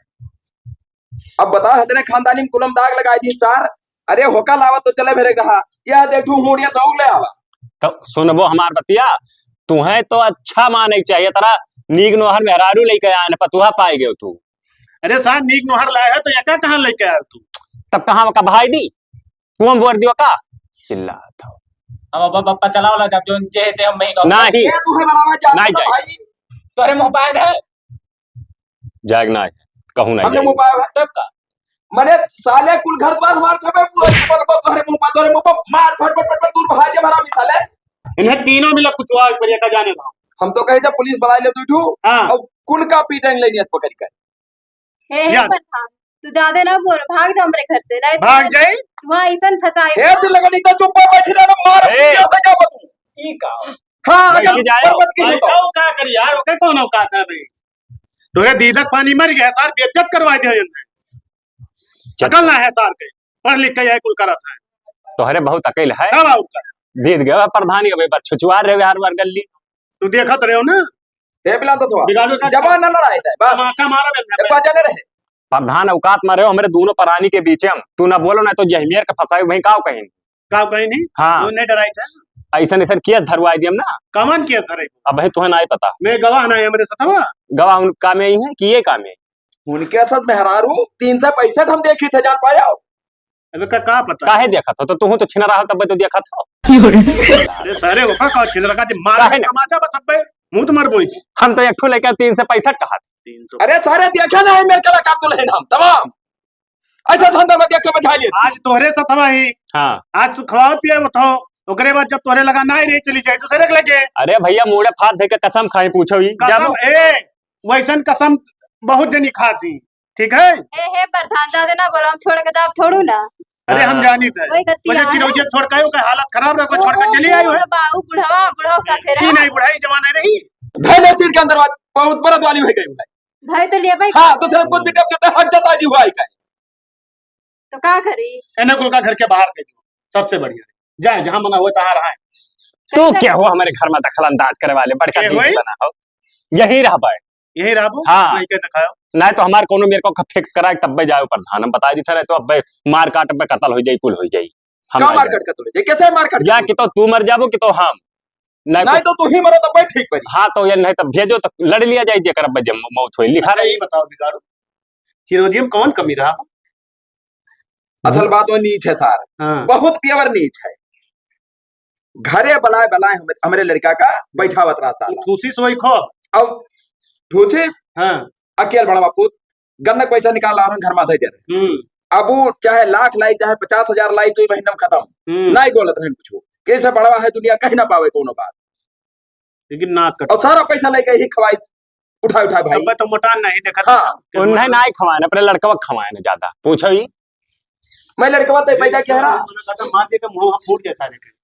अब बताओ इतने खानदानी में कुलम दाग लगाई थी सार। अरे होका लावा तो चले भेरे कहा यह देखू हुड़िया सौग ले आवा। तो सुनबो हमार बतिया, तुम्हें तो अच्छा माने चाहिए तरा नीक नोहर मेहरारू लेके आने पतुहा पाए गए तू। अरे साहब नीक नोहर लाया है तो यका कहाँ लेके आया तू। तब कहाँ का भाई दी कुआं बोर दियो का चिल्ला था अब बप्पा चलाओ ला जब जो जे थे हम नहीं नहीं ये तू है बनावा जा नहीं जाए। भाई तोरे मोबाइल है जाग ना कहूं नहीं हमने जाएगी। मुंह पाया तब का मने साले कुल घर द्वार हमार सबे बोल को तोरे मुंह पर मार फट फट फट दूर भाई जे भरा मिसाले इन्हें तीनों मिला कुछ पर यका जाने दो। हम तो कहे जब पुलिस बुला ले तू हाँ और कुल का पीटेंगे लेनियत पकड़ कर। हे यार। प्रधान तू ज्यादा ना बोल, भाग जा हमरे घर से नहीं तो भाग जाए वहां ऐसन फसाए ए तू लगा नहीं तो चुप बैठी रहना मार ए। हो जाओ तू। ई का हां बैठ अगर के जाओ। मत की तो जाओ का करी यार ओके कौन औकात है भाई। तोरे दीदक पानी मर गया सार बेइज्जत करवा दिया इन्हें। चकलना है सार के पढ़ लिख के यह कुल करत है तोहरे बहुत अकेल है कब आऊ का जीत गए प्रधानी के पर छुछुआर रहे हर बार गली। तू देखत रहे हो ना ए बिला तो सवा बिगाड़ो का जवान न लड़ाई था बस तमाचा मारा एक बार जाने रहे। प्रधान औकात मारे हो हमारे दोनों प्राणी के बीच हम तू ना बोलो ना तो जहमीर का फंसाई वहीं का कहीं। का कहीं नहीं हाँ तू नहीं डराई था ऐसा ऐसा केस धरवाई दी हम ना। कमान किया था रे अब भाई तुम्हें नहीं पता मैं गवाह ना है मेरे साथ गवाह उन काम ही है कि ये काम है। उनके साथ मेहरारू 365 हम देखी थे जान पाया। अबे का पता काहे देखा था तो तू तो छिना रहा तब तो देखा था। अरे सारे वो का छिंदरा का मारा काहे ना? तमाचा बस अब मुंह तो मर बोई हम तो एक ठो लेकर 365 कहा था। 300 अरे सारे देखा ना है मेरे कलाकार तो लेन हम तमाम ऐसा धंधा में देख के बचा लिए। आज तोहरे साथ ही हाँ आज तू खवाओ पिए बताओ ओकरे बाद जब तोहरे लगा ना रे चली जाए तो सरे लगे अरे भैया मुड़े फाड़ दे के कसम खाई पूछो ही कसम ए वैसन कसम बहुत जनी खाती ठीक है। हे प्रधान ज्यादा ना बोलो, हम छोड़ के जाब थोड़ू ना। अरे हम जानी थे वही गतिया बोले है। चिरौजिया छोड़ के आयो का हालत खराब रखो छोड़ के चली आयो है बाबू बुढ़ावा बुढ़ावा साथे की रहा नहीं बुढ़ाई जमाना रही धैले चीर के अंदर बहुत बरत वाली हो गई है। धई तो लिए भाई हां तो सिर्फ कुछ बिटप के हक जता जी हुआ है का तो का करी। एने कुल का घर के बाहर के सबसे बढ़िया जाए जहां मना हुआ तहां रहा तू क्या हुआ हमारे घर में दखल अंदाज करे वाले बड़का ए दीदी होई? बना हो यही रह पाए यही राबू हाँ। नहीं के दिखाओ नहीं तो हमारे कोनो मेरे को फिक्स करा तब पे जाओ प्रधान हम बता दी था तो अब मार काट पे कत्ल हो जाई कुल हो जाई हम का ना मार जाए। कट के तोड़े कैसे मार कट या कि तो तू मर जाबो कि तो हम नहीं तो तू ही मरो तो बैठ ठीक बनी। हाँ तो ये नहीं तो भेजो तो लड़ लिया जाए जेकर अब जब मौत होई लिखा अरे रही। यही बताओ बिगाड़ो चिरौजिया में कौन कमी रहा असल बात वो नीच है सार हाँ बहुत प्योर नीच है। घरे बलाए बलाए हमारे लड़का का बैठावत रहा साला खुशी से वही खो अब ठूसिस हाँ अकेल बड़ा बापू गन्नक पैसा निकाल रहा घर माथे दे रहे अब वो चाहे लाख लाई चाहे 50,000 लाई तो महीना में खत्म नहीं बोलत रहे कुछ कैसे बड़वा है दुनिया कहीं ना पावे कोनो बात लेकिन नाक कट और सारा पैसा लेके ही खवाई उठा उठा भाई अब तो मोटान नहीं देखा हाँ, उन्हें ना ही खवाए अपने लड़का खवाए ना ज्यादा पूछो ही मैं लड़का तो पैदा कह रहा मार दे के मुंह फूट गया सारे के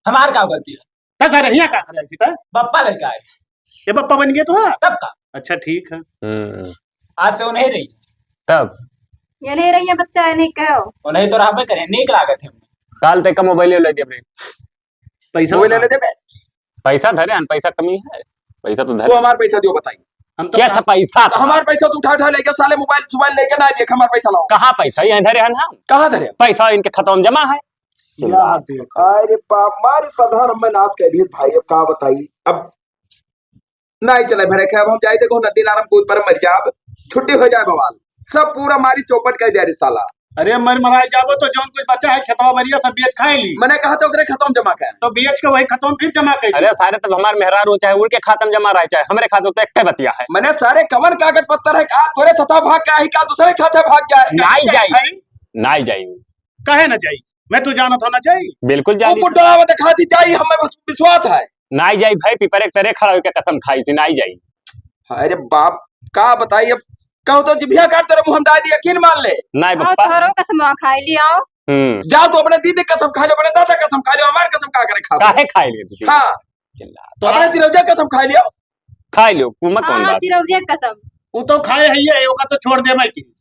हमार का गलती है का सारे हिया का करे सीता बप्पा लड़का है ये पप्पा बन गए तो हाँ तब का अच्छा ठीक है। आज से वो नहीं रही, तब ये नहीं रही है बच्चा, ये नहीं कहो। वो नहीं तो रहबे करे, नीक लागत है। काल तक का मोबाइल ले दिया अपने। पैसा वो ले लेते बे। पैसा धरे हन, पैसा कमी है, पैसा तो तू धरे। हमारा पैसा दियो बताई। हम तो क्या अच्छा पैसा तो हमारा पैसा तू उठा उठा लेके साले मोबाइल लेके ना देख हमारा पैसा लाओ। कहाँ पैसा यहाँ धरे हन हम? कहाँ धरे? पैसा इनके खत्म जमा है। याद देखो। अरे बाप मारी प्रधान में नाश कर दी भाई। अब कहा बताई, अब नहीं चले भरे खे। अब हम जाए थे नदी नारायण कूद पर मर जाए, अब छुट्टी हो जाए बवाल। सब पूरा मारी चौपट कर दिया रे साला। अरे मराए जाबो तो जौन कुछ बचा है खेतवा बरिया सब बेच खाए ली। मैंने कहा था ओकरे खत्म जमा कर, तो बेच के वही खत्म फिर जमा कर। अरे सारे तब हमारे मेहरारू चाहे उनके खातम जमा रहे, चाहे हमारे खाते तो एक बतिया है। मैंने सारे कवन कागज पत्तर है का थोड़े सता भाग गया है का दूसरे खाते भाग जाए। नहीं जाई, नहीं जाई, कहे ना जाई, मैं तू जानत होना चाहिए। बिल्कुल वो जाई, बुढ़ावा तो खाती चाहिए, हमें विश्वास है। नहीं जाई भाई। पिपर एक तरह खड़ा होकर कसम खाई सी, नहीं जाई। अरे बाप का बताइए, कहो तो जिभिया काट तेरे मुंह हम डाल दिया, यकीन मान ले। नहीं आओ बप्पा। तोहरो कसम खाई ली आओ। जाओ तो अपने दीदी कसम खा लो, अपने दादा कसम खा लो, हमारे कसम का करे खा। काहे खाई लिए तू? हाँ तो अपने तिरौजा कसम खा लियो। खाई लियो, कुमा कौन हाँ बात? चिरौजिया कसम। वो तो खाए है ये, ओका तो छोड़ दे मैं की।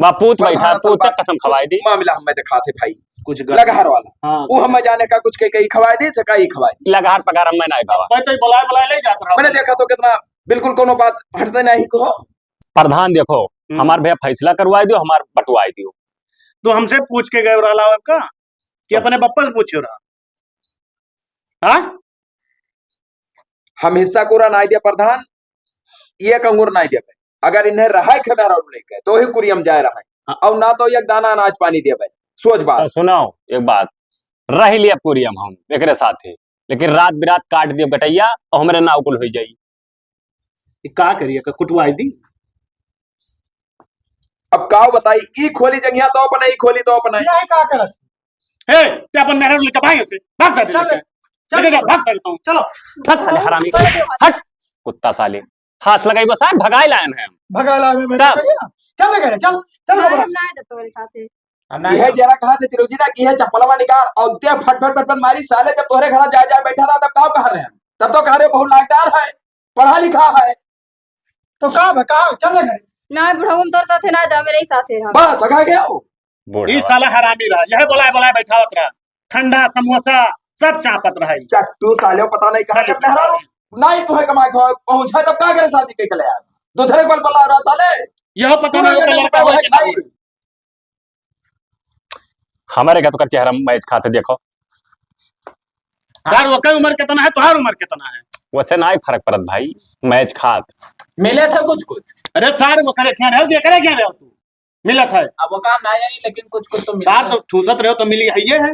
बापूत बैठा, पूत तक कसम खवाई दी। मामला हमें दिखा थे भाई, कुछ लगार वाला। हाँ वो हमें जाने का कुछ कहीं खवाई दी, से कहीं खवाई दी। लगार पगार मैं नहीं बाबा। मैं तो बुलाए ले जाता रहा। मैंने देखा तो कितना बिल्कुल कोनो बात हटते नहीं को। प्रधान देखो, हमार भैया फैसला करवाई दियो, हमार बटवाई दियो। तो हमसे पूछ के गए रहा का कि अपने पप्पा से पूछे रहा। हाँ हम हिस्सा कोरा नहीं दिया प्रधान, ये कंगूर नहीं दिया। अगर इन्हें रहा खमेरा लेके तो ही कुरियम जाए रहा है, और ना तो एक दाना अनाज पानी दिया भाई। सोच बात। तो सुनो एक बात, रह लिया कुरियम हम एक साथे, लेकिन रात बिरात काट दियो गटैया और हमारे नाव कुल हो जाई। का करिए कुटवाई दी। अब का बताई, ई खोली जंगिया तो अपने, ई खोली तो अपने। यही का करत हे ते अपन मेहरा लेके भाग से भाग जा। चल भाग सकता हूं। चलो हट साले हरामी, हट कुत्ता साले। हाथ लगाई बस आए भगाए लायन है हम। भगा ला में तब चल करे चल चल हम ना दे तोरे साथे। यह जरा कहा से चिरोजी ना की है चप्पलवा निकाल और दे फट फट फट मारी साले। जब तोहरे घर जा बैठा रहा तब का कह रहे हैं, तब तो कह रहे बहुत लायकदार है, पढ़ा लिखा है। तो का चल करे ना बुढ़ऊ हम तोर साथे ना जा, मेरे ही साथे रह। बस अगा गया हो। ई साला हरामी रहा, यह बुलाए बैठा रहा। ठंडा समोसा सब चापत रहा। चट्टू साले पता नहीं कहां के मेहरा नहीं तुम्हें कमा के पहुंचा तब का करे शादी के ले यार। दूसरे को बला रहा साले, यह पता नहीं वो लड़का है कि नहीं। हमारे का तो कर चेहरा मैच खाते देखो। यार वो का उम्र कितना है, तुम्हारी उम्र कितना है? वैसे ना ही फर्क पड़त भाई, मैच खात मिले था कुछ कुछ। अरे सार वो करे क्या रहे हो, करे क्या रहे हो तू? मिला था अब वो काम ना जानी, लेकिन कुछ कुछ तो सार मिला। तो ठूसत रहे हो तो मिली है ये है।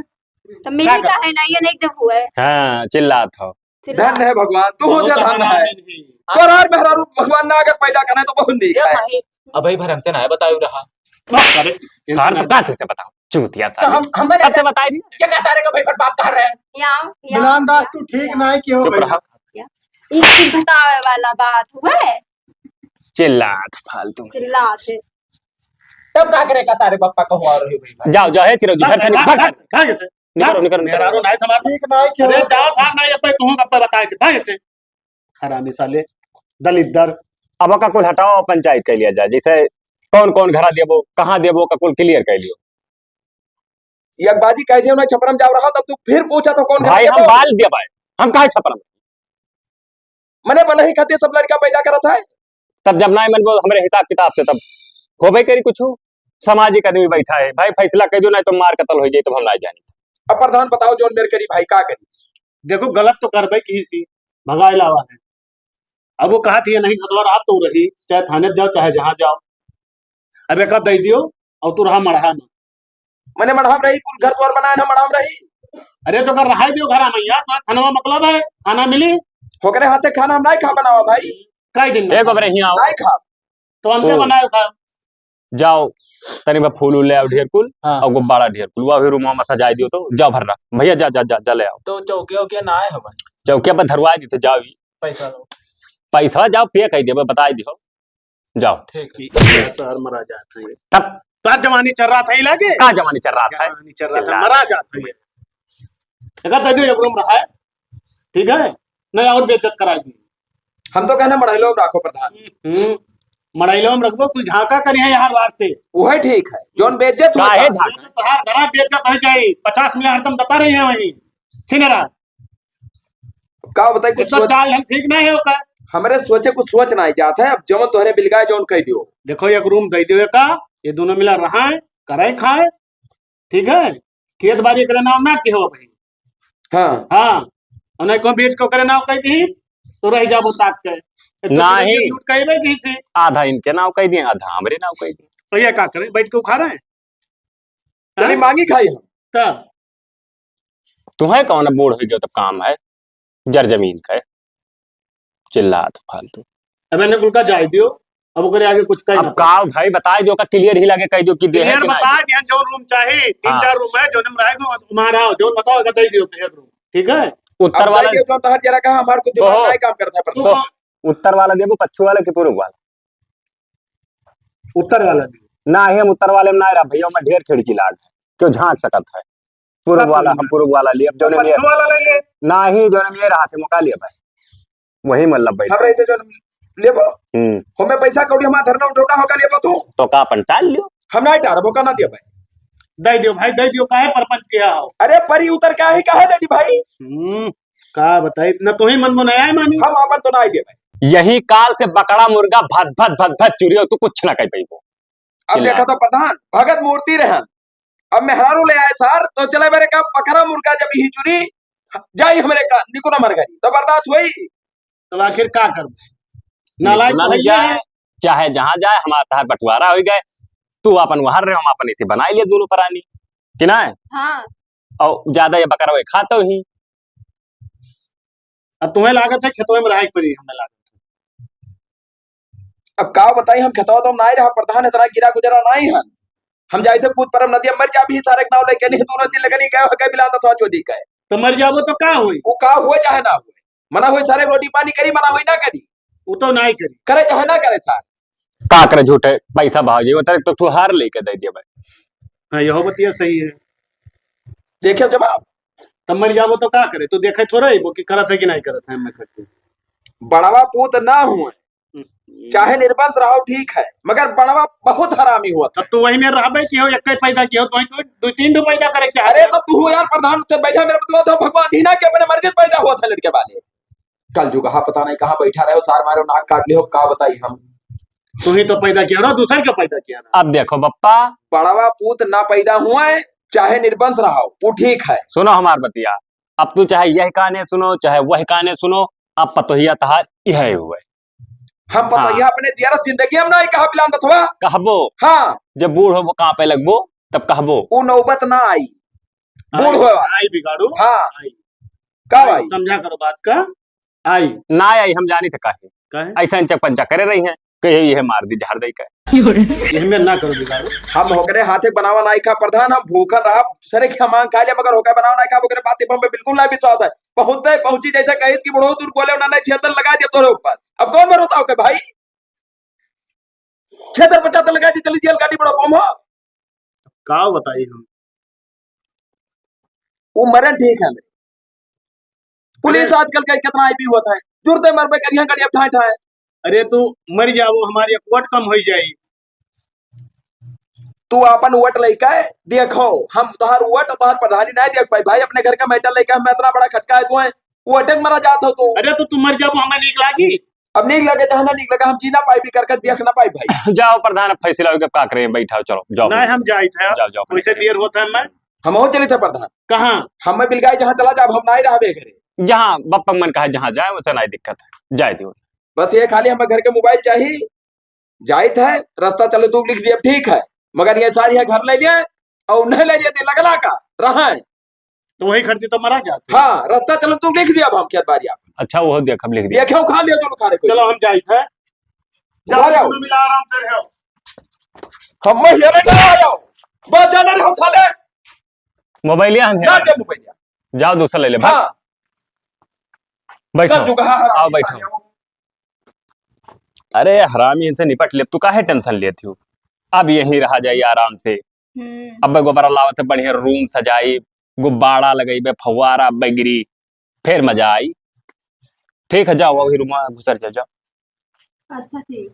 तो मिली का है ना, ये नहीं जब हुआ है। हाँ चिल्लात हो। चिल्ला धन है भगवान, तू हो जा बहुत धन है। हरामी नहीं। तो यार मेहरा रूप भगवान ना अगर पैदा करे तो बहुत नीक है। अब भाई भर हमसे ना बताओ रहा। बस करे सर तो बात से बताओ, चूतिया तो साले। हम सबसे बताई दी। क्या क्या सारे का भाई पर बाप कर रहे हैं। यहाँ मिलानदार तू ठीक ना है कि हो चुप भाई। रहा, इसकी बतावे वाला बात हुआ है। चिल्लात फालतू। चिल्लाते तब क्या करेगा सारे पापा का हुआ रही भाई। जाओ जाओ है चिरौजी घर से निकल, भाग से निकलो निकलो मेरा रो निकलो। नहीं समाज ठीक ना है कि अरे जाओ सार नहीं अब तू अब बताए थे भाग से हरामी साले दलित। अब का कुल हटाओ, पंचायत कर लिया जाए, जैसे कौन कौन घरा देबो कहाँ देबो का कुल क्लियर कर लियो। एक बाजी कह दियो मैं छपरम जा रहा तब तू फिर पूछा तो कौन भाई हम बाल दिया भाई, हम काहे छपरम। मैंने बना ही खाते सब लड़का पैदा करा था। तब जब ना मन बोल हमारे हिसाब किताब से तब होबे करी कुछ सामाजिक आदमी बैठा है भाई, फैसला कर दो, नहीं तो मार कतल हो जाए तो हम ना जानी। अब प्रधान बताओ जोन मेरे करी भाई का करी। देखो गलत तो कर भाई की सी भगाए लावा है। अब वो कहा थी नहीं सदवार आप तो रही, चाहे थाने जाओ चाहे जहां जाओ। अब एक दे दियो और तू रहा मढ़ा में। मैंने मढ़ाम रही कुल घर द्वार बनाए ना मढ़ाम रही। अरे तो कर रहा दियो घरा में यार, तो खाना मतलब है खाना मिली होकरे हाथे खाना हम नहीं खा बनावा भाई। कई दिन में एक बार यहीं आओ, नहीं खा तो हमसे ओ। बनाए था। जाओ तनी में फूल ले आओ ढेर कुल हाँ। और गुब्बारा ढेर कुल, वह रूम में सजाई दियो। तो जाओ भर रहा भैया, जा जा जा जा ले आओ। तो चौके ओके ना आए हम चौकिया पर धरवा दी तो जाओ, पैसा लो। पैसा जाओ पे कह दिया बता दियो, जाओ। ठीक है। सर मरा जाता है तब तार जवानी चल रहा था ही लागे कहाँ जमानी चल रहा था। जवानी चल रहा था मरा जाता है। एक दे दियो एक रूम रहा है ठीक है, नहीं और बेइज्जत कराई दी। हम तो कहना मढ़ैलो में राखो प्रधान। मड़ैलो में रखबो कुछ झाका करी है यहाँ बार से। वही ठीक है, जोन बेइज्जत हुआ काहे था। झाका? तो तोहार घरा बेइज्जत हो जाई, 50 मिलियन हरदम बता रही है वही छिनेरा। का बताई कुछ इतना सोच, चाल हम ठीक नहीं है ओका। हमरे सोचे कुछ सोच ना जात है। अब जवन तोहरे बिलगाए जोन कह दियो। देखो एक रूम दे दियो का, ये दोनों मिला रहा है, करे खाए, ठीक है। खेत बाड़ी करे नाव ना के हो भाई। हाँ हाँ, और नहीं को बेच को करे नाव कह दी तो रह जाबो ताक के। नहीं। लूट कहिबे की से। आधा इनके नाव कह दिए, आधा हमरे नाव कह दिए। तो ये का करे, बैठ के खा रहे हैं चली मांगी खाई हम। तब। तुम्हें कौन बूढ़ हो गया तो काम है जर जमीन का है। चिल्लात फालतू। अब मैंने कुल का जाय दियो, अब ओकरे आगे कुछ कह अब ना। का भाई बता दियो का क्लियर ही लगे कह दियो कि दे है क्लियर कि बता नहीं। दिया जो रूम चाहिए, हाँ। 3-4 रूम है जो नम रहेगा तुम्हारा, जो बताओ का दे दियो एक रूम, ठीक है। उत्तर अब वाला जाइए जो तोहर जरा कहा हमार कुछ दिमाग ओहो। नहीं काम करता है तो प्रधान। उत्तर वाला देबो पश्चिम वाला कि पूर्व वाला। उत्तर वाला दियो। ना ही हम उत्तर वाले में ना रहा भैया, मैं ढेर खिड़की लाग है क्यों झांक सकत है। पूर्व वाला हम पूर्व वाला लिए, अब जो ने पश्चिम वाला ले ले। ना ही जो ने रहा थे मौका लिया भाई वही मतलब बैठ। हम रहे थे जो लेबो हम्म, हमें पैसा कौड़ी हमारा धरना उठौना होगा लेबो तू। तो का अपन टाल लियो। हम नहीं टारबो का ना दिया भाई। दे दियो भाई, दे दियो, काहे परपंच किया हो। अरे परी उतर का ही कहे देती भाई। का बताई न, तो ही मन बनाया है मानी। हम अपन तो नहीं दे भाई। यही काल से बकड़ा मुर्गा भद भद भद भद चुरी तू कुछ ना कह पाई। अब देखा तो प्रधान भगत मूर्ति रहन, अब मेहरारू ले आए सर तो चले मेरे का बकरा मुर्गा जब ही चुरी जाई हमरे का निको न मर गई तो बर्दाश्त हुई। तो आखिर का करूं, नालायक ना तो है जाए ये। चाहे जहां जाए हमारा तहार बंटवारा हो गए। तू अपन वहां रहे, हम अपन इसे बनाई लिए दोनों प्राणी कि ना। हाँ और ज्यादा ये बकरा हुए खाता ही। अब तुम्हें लागत है खेतों में रहा पड़ी, हमें लागत। अब का बताई हम खतवा तो नहीं रहा प्रधान, इतना गिरा गुजरा नहीं है। हम जाए थे कूद परम नदी मर जा भी सारे नाव लेके नहीं दोनों दिन लगनी कहे कहे बिला तो चोदी कहे तो मर जाबो तो का हुई। वो का हुए चाहे ना हुए, मना हुए सारे रोटी पानी करी, मना हुई ना करी, वो तो नहीं करी। करे चाहे ना करे सर। का करे झूठे पैसा भाव जी उतर तो तू हार लेके दे दिया भाई। हाँ यहो बतिया सही है। देखिए जवाब तब मर जाबो तो का करे, तू देखे थोड़ा ही वो कि करत है कि नहीं करत है। मैं करती बड़वा पूत ना हुए चाहे निर्वंश रहो ठीक है, मगर बड़वा बहुत हरामी हुआ था। तब तो वही में रहबे कि हो, एक पैदा की हो तो तो 2-3 दो पैदा करे चाहे। अरे तो तू हो यार प्रधान तो बैठा मेरे बतवा था भगवान ही ना के अपने मर्जी से पैदा हुआ था लड़के वाले। कल जो कहा पता नहीं कहाँ बैठा रहे हो, सार मारो नाक काट लियो, का बताई हम। तू ही तो पैदा किया ना, दूसरे क्यों पैदा किया ना। अब देखो बप्पा बड़वा पूत ना पैदा हुए चाहे निर्वंश रहो वो ठीक है। सुनो हमार बतिया, अब तू चाहे यह कहानी सुनो चाहे वह कहानी सुनो, अब पतोहिया तहार यह हुए। हम पता हाँ। यह अपने जियारत जिंदगी हम नहीं कहा बिलान दसवा। कहबो हाँ जब बूढ़ हो कहाँ पे लगबो तब कहबो। वो नौबत ना आई बूढ़ हुए आई बिगाड़ू। हाँ आई कब आई। समझा करो बात का। आई ना आई हम जानी थे काहे कहे ऐसा इंचक पंचा करे रही हैं कहे ये मार दी जहर दई का। ये हमें ना करो बिगाड़ू। हम होकरे हाथे बनावा नहीं खा प्रधान, हम भूखा रहा सरे क्या मांग खा लिया मगर होकर बनावा नहीं खा। होकरे बात पे बिल्कुल नहीं विश्वास है। पहुंचते पहुंची जैसे कहीं की बुढ़ो दूर बोले उन्होंने 76 लगा दिया तोरे ऊपर। अब कौन भरोसा हो भाई, 76-75 लगा दी चली जेल गाड़ी बड़ा पम हो। का बताइए हम। वो मरे ठीक है। पुलिस आजकल का कितना आईपी हुआ था, जुड़ते मर पे करिया गाड़ी अब ठाए ठाए। अरे तू मर जाओ, हमारी एक वोट कम हो जाए। तू अपन वोट लेके देखो, हम तुहार वोट तुहार प्रधानी नहीं देख पाई भाई। अपने घर का मैटर लेके हम इतना बड़ा खटका है तू वोट मरा जात हो तू। अरे तो तू मर जाओ, हमें नीक लागी। अब नीक लगे चाहे ना नीक लगे, हम जीना पाई भी करके देख ना पाई भाई। जाओ प्रधान अब फैसला हो गया का करे बैठाओ चलो जाओ। नहीं हम जाए थे, जाओ जाओ वैसे देर होता है। मैं हम हो चले थे प्रधान, कहाँ हमें बिलगाई जहाँ चला जाब हम नहीं रहे घरे। जहाँ बप्पा मन कहा जहाँ जाए वैसे नहीं दिक्कत है जाए दियो। बस ये खाली हमें घर के मोबाइल चाहिए, जाए थे रास्ता चलो तू लिख दिया ठीक है, मगर ये सारी है घर ले लिया और नहीं ले लिया लगला का रहा है। तो वही खर्चे तो मरा जाते। हाँ रास्ता चलो तू लिख दिया हम खेत बारी आप अच्छा वो देख हम लिख दिया। देखे खा लिया दोनों खाने को। चलो हम जाए थे, जा रहे हो? दोनों मिला आराम से रहो। हम हेरे ना आयो बस जाना रहो साले मोबाइल लिया हम ना जब मोबाइल जाओ दूसरा ले ले भाई। हाँ बैठो कल जो कहा आओ बैठो। अरे हरामी इनसे निपट ले, तू काहे टेंशन लेती हो। अब यहीं रहा जाइए आराम से। अब गोबरा लावत बढ़िया रूम सजाई, गुब्बारा लगई बे, फव्वारा बैगरी, फिर मजा आई। ठीक है जाओ, वही रूम में घुसर जाओ, जाओ। अच्छा ठीक